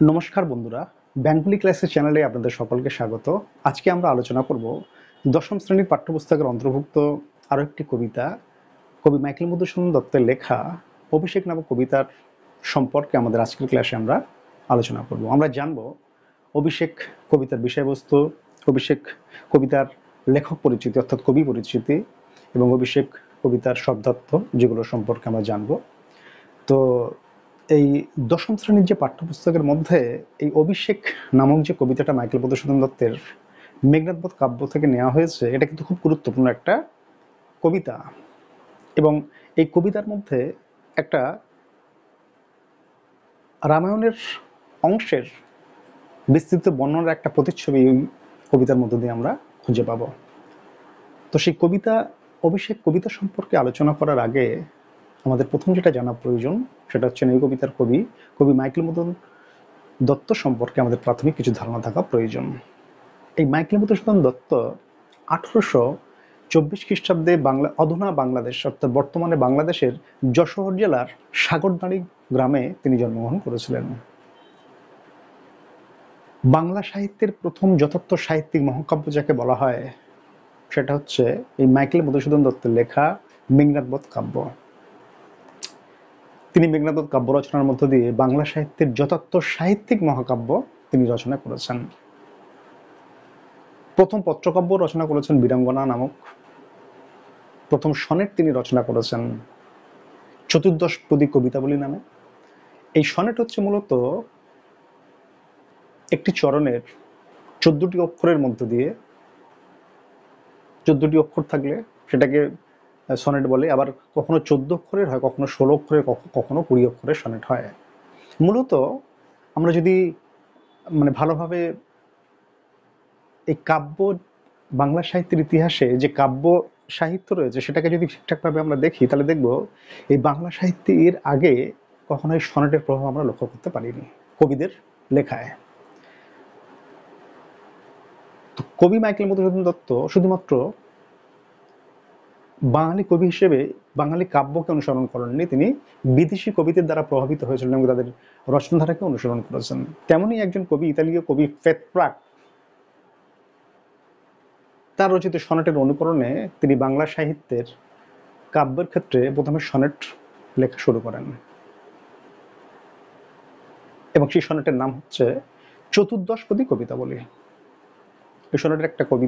নমস্কার বন্ধুরা, বেঙ্গলি ক্লাসের চ্যানেলে আপনাদের সকলকে স্বাগত। আজকে আমরা আলোচনা করব দশম শ্রেণীর পাঠ্যপুস্তকের অন্তর্ভুক্ত আরও একটি কবিতা, কবি মাইকেল মধুসূদন দত্তের লেখা অভিষেক নামক কবিতার সম্পর্কে আমাদের আজকের ক্লাসে আমরা আলোচনা করব। আমরা জানব অভিষেক কবিতার বিষয়বস্তু, অভিষেক কবিতার লেখক পরিচিতি অর্থাৎ কবি পরিচিতি এবং অভিষেক কবিতার শব্দার্থ, যেগুলো সম্পর্কে আমরা জানব। তো এই দশম শ্রেণীর যে পাঠ্যপুস্তকের মধ্যে এই অভিষেক নামক যে কবিতাটা মাইকেল মধুসূদন দত্তের মেঘনাদবধ কাব্য থেকে নেওয়া হয়েছে, এটা কিন্তু খুব গুরুত্বপূর্ণ একটা কবিতা। এবং এই কবিতার মধ্যে একটা রামায়ণের অংশের বিস্তৃত বর্ণনার একটা প্রতিচ্ছবি এই কবিতার মধ্য দিয়ে আমরা খুঁজে পাব। তো সেই কবিতা অভিষেক কবিতা সম্পর্কে আলোচনা করার আগে আমাদের প্রথম যেটা জানা প্রয়োজন, সেটা হচ্ছে এই কবিতার কবি মাইকেল মধুসূদন দত্ত সম্পর্কে আমাদের প্রাথমিক কিছু ধারণা থাকা প্রয়োজন। এই মাইকেল মধুসূদন দত্ত 1824 খ্রিস্টাব্দে অধুনা বাংলাদেশ অর্থাৎ বর্তমানে বাংলাদেশের যশোর জেলার সাগরদাঁড়ি গ্রামে তিনি জন্মগ্রহণ করেছিলেন। বাংলা সাহিত্যের প্রথম যথার্থ সাহিত্যিক মহাকাব্য যাকে বলা হয়, সেটা হচ্ছে এই মাইকেল মধুসূদন দত্তের লেখা মেঘনাদবধ কাব্য। তিনি মেঘনাদবধ কাব্য রচনার মধ্য দিয়ে বাংলা সাহিত্যের যথার্থ সাহিত্যিক মহাকাব্য তিনি রচনা করেছেন। প্রথম পত্রকাব্য রচনা করেছেন বীরাঙ্গনা নামক, প্রথম সনেট তিনি রচনা করেছেন চতুর্দশপদী কবিতাবলী নামে। এই সনেট হচ্ছে মূলত একটি চরণের 14টি অক্ষরের মধ্য দিয়ে, 14টি অক্ষর থাকলে সেটাকে সনেট বলে। আবার কখনো 14 অক্ষরের হয়, কখনো 16 অক্ষরের, কখনো 20 অক্ষরের সনেট হয়। মূলত আমরা যদি ভালোভাবে এই কাব্য, বাংলা সাহিত্যের ইতিহাসে যে কাব্য সাহিত্য রয়েছে সেটাকে যদি ঠিকঠাকভাবে আমরা দেখি, তাহলে দেখব এই বাংলা সাহিত্যে এর আগে কখনোই সনেটের প্রভাব আমরা লক্ষ্য করতে পারিনি কবিদের লেখায়। তো কবি মাইকেল মধুসূদন দত্ত শুধুমাত্র বাঙালি কবি হিসেবে বাঙালি কাব্যকে অনুসরণ করেননি, তিনি বিদেশি কবিদের দ্বারা প্রভাবিত হয়েছিলেন এবং তাদের রচনাধারাকে অনুসরণ করেছেন। তেমনই একজন কবি, ইতালীয় কবি পেত্রাক, তার রচিত সনেটের অনুকরণে তিনি বাংলা সাহিত্যের কাব্যের ক্ষেত্রে প্রথমে সনেট লেখা শুরু করেন এবং সেই সনেটের নাম হচ্ছে চতুর্দশপদী কবিতাবলী। এই সনেটের একটা কবি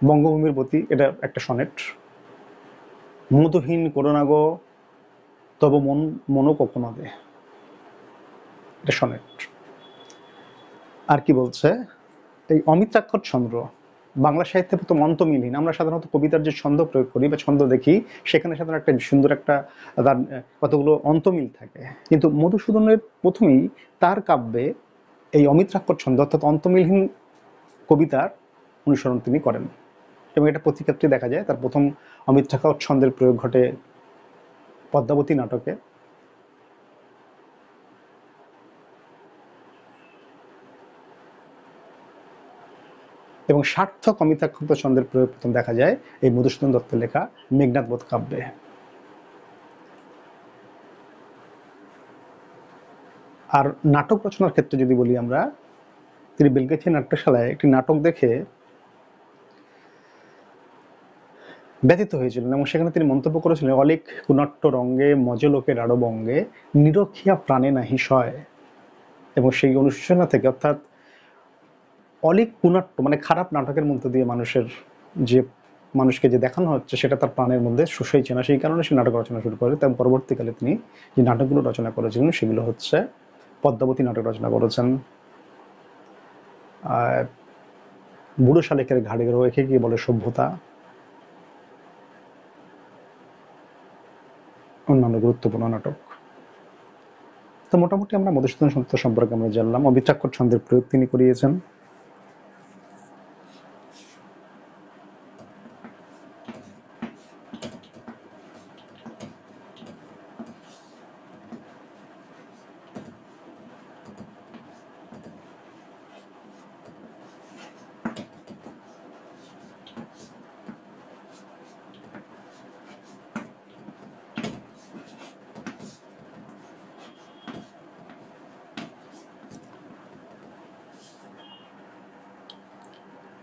বঙ্গভূমির প্রতি, এটা একটা সনেট। মধুহীন করোনা গো তব মনো কখনো দে, এটা সনেট। আর কি বলছে, এই অমিত্রাক্ষর ছন্দ বাংলা সাহিত্যে প্রথম অন্তমিলহীন। আমরা সাধারণত কবিতার যে ছন্দ প্রয়োগ করি বা ছন্দ দেখি, সেখানে সাধারণত একটা সুন্দর একটা তার কতগুলো অন্তমিল থাকে, কিন্তু মধুসূদনের প্রথমেই তার কাব্যে এই অমিত্রাক্ষর ছন্দ অর্থাৎ অন্তমিলহীন কবিতার অনুসরণ তিনি করেন এবং এটা প্রতি ক্ষেত্রে দেখা যায়। তার প্রথম অমিত্রাক্ষর ছন্দের প্রয়োগ ঘটে পদ্মাবতী নাটকে, এবং সার্থক অমিত্রাক্ষর ছন্দের প্রয়োগ প্রথম দেখা যায় এই মধুসূদন দত্তের লেখা মেঘনাদবধ কাব্যে। আর নাটক রচনার ক্ষেত্রে যদি বলি আমরা, তিনি বেলগাছি নাট্যশালায় একটি নাটক দেখে ব্যথিত হয়েছিলেন এবং সেখানে তিনি মন্তব্য করেছিলেন, অলিক কুনাট্য রঙ্গে মজলোকের আড়বঙ্গে নিরখিয়া প্রাণে নাহি সয়। এবং সেই অনুশোচনা থেকে, অর্থাৎ অলিক কুনাট্য মানে খারাপ নাটকের মধ্যে দিয়ে মানুষকে যে দেখানো হচ্ছে সেটা তার প্রাণের মধ্যে সইছে না, সেই কারণে সে নাটক রচনা শুরু করে। তাই পরবর্তীকালে তিনি যে নাটকগুলো রচনা করেছিলেন সেগুলো হচ্ছে পদ্মাবতী নাটক রচনা করেছেন, বুড়ো শালিকের ঘাড়ে রেখে গিয়ে বলে সভ্যতা, অন্যান্য গুরুত্বপূর্ণ নাটক। তো মোটামুটি আমরা মধুসূদন দত্ত সম্পর্কে আমরা জানলাম। অমিত্রাক্ষর ছন্দের প্রয়োগ তিনি করিয়েছেন।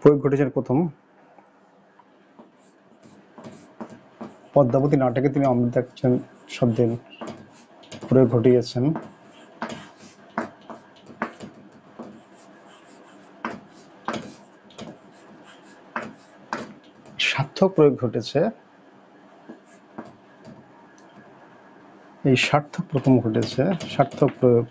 প্রয়োগ ঘটেছে প্রথম পদ্মাবতী নাটকে তিনি অমৃতা শব্দের প্রয়োগ ঘটিয়েছেন। সার্থক প্রয়োগ ঘটেছে, এই সার্থক প্রথম ঘটেছে, সার্থক প্রয়োগ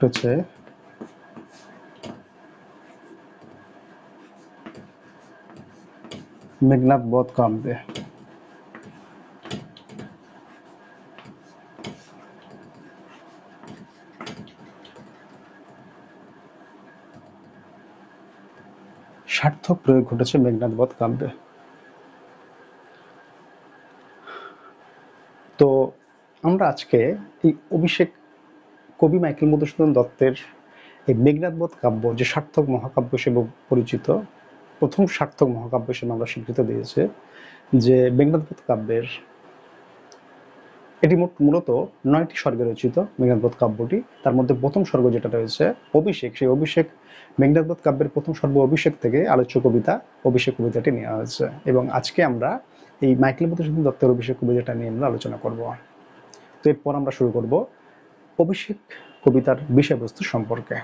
ঘটেছে মেঘনাদ বধ কাব্যে। সার্থক প্রয়োগ ঘটেছে মেঘনাদ বধ কাব্যে। তো আমরা আজকে এই অভিষেক কবি মাইকেল মধুসূদন দত্তের এই মেঘনাদ বধ কাব্য, যে সার্থক মহাকাব্য হিসেবে পরিচিত, প্রথম সার্থক মহাকাব্য হিসেবে আমরা স্বীকৃত দিয়েছে, যে মেঘনাদ বধ কাব্যের এটি মূলত 9টি স্বর্গে রচিত মেঘনাদ বধ কাব্যটি। তার মধ্যে প্রথম স্বর্গ যেটা রয়েছে অভিষেক, সেই অভিষেক মেঘনাদ বধ কাব্যের প্রথম স্বর্গ অভিষেক থেকে আলোচ্য কবিতা অভিষেক কবিতাটি নেওয়া হয়েছে, এবং আজকে আমরা এই মাইকেল মধুসূদন দত্তের অভিষেক কবিতাটা নিয়ে আমরা আলোচনা করব। তো এরপর আমরা শুরু করব অভিষেক কবিতার বিষয়বস্তু সম্পর্কে।